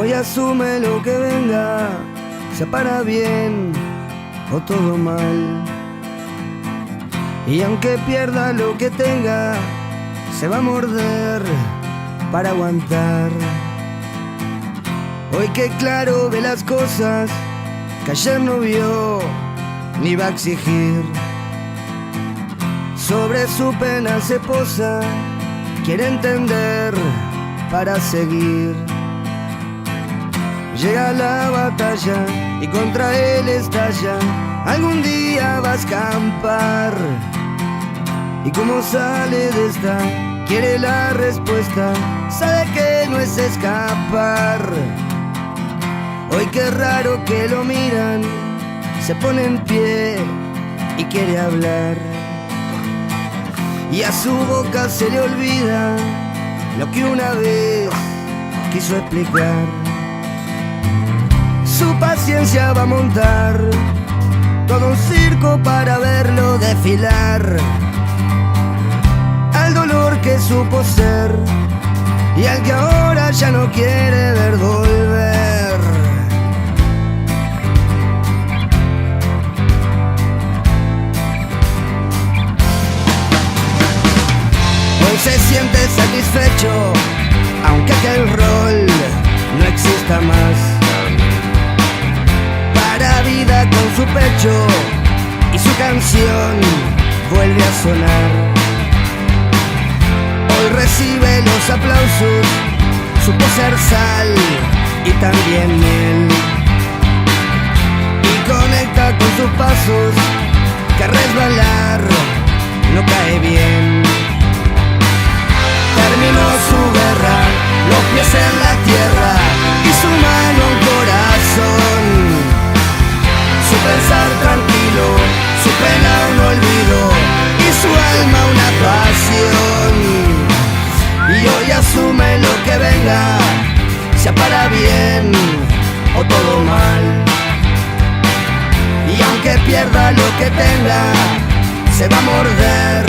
hoy asume lo que venga, sea para bien o todo mal. Y aunque pierda lo que tenga, se va a morder para aguantar. Hoy que claro ve las cosas que ayer no vio ni va a exigir. Sobre su pena se posa, quiere entender para seguir. Llega la batalla y contra él estalla. Algún día va a escampar. Y como sale de esta, quiere la respuesta. Sabe que no es escapar. Hoy qué raro que lo miran, se pone en pie y quiere hablar. Y a su boca se le olvida lo que una vez quiso explicar. Su paciencia va a montar todo un circo para verlo desfilar. Al dolor que supo ser y al que ahora ya no quiere ver volver. Hoy se siente satisfecho, aunque aquel rol no exista más. Para vida con su pecho y su canción vuelve a sonar. Hoy recibe los aplausos, supo ser sal y también miel. Y conecta con sus pasos, que resbalar no cae bien. Terminó su guerra, los pies en la tierra y su mano un corazón. Su pensar tranquilo, su pena un olvido y su alma una pasión. Y hoy asume lo que venga, sea para bien o todo mal. Y aunque pierda lo que tenga, se va a morder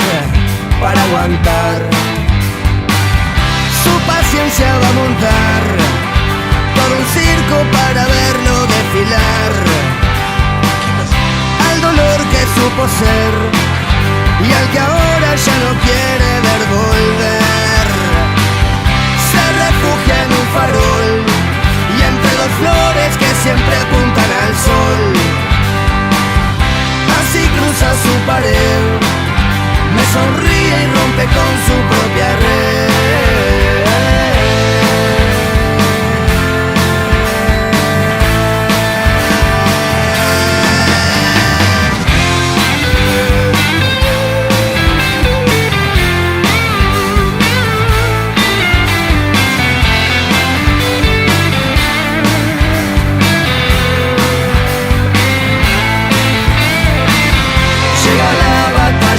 para aguantar. Su paciencia va a montar todo un circo para verlo desfilar. Al dolor que supo ser y al que ahora ya no quiere ver volver. Se refugia en un farol y entre dos flores que siempre apuntan al sol. Así cruza su pared, me sonríe y rompe con su propia red.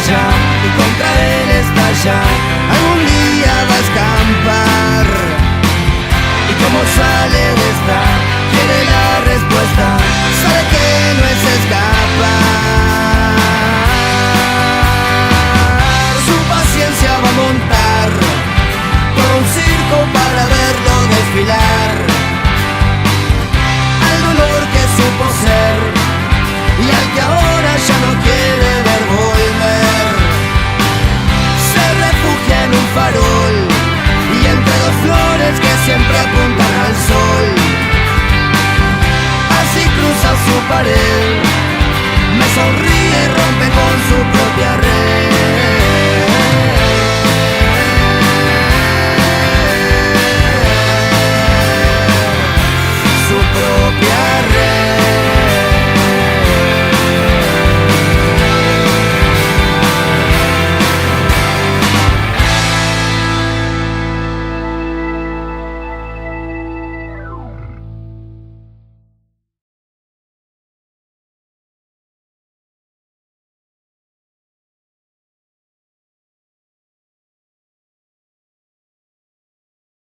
Y contra él estalla, algún día va a escapar.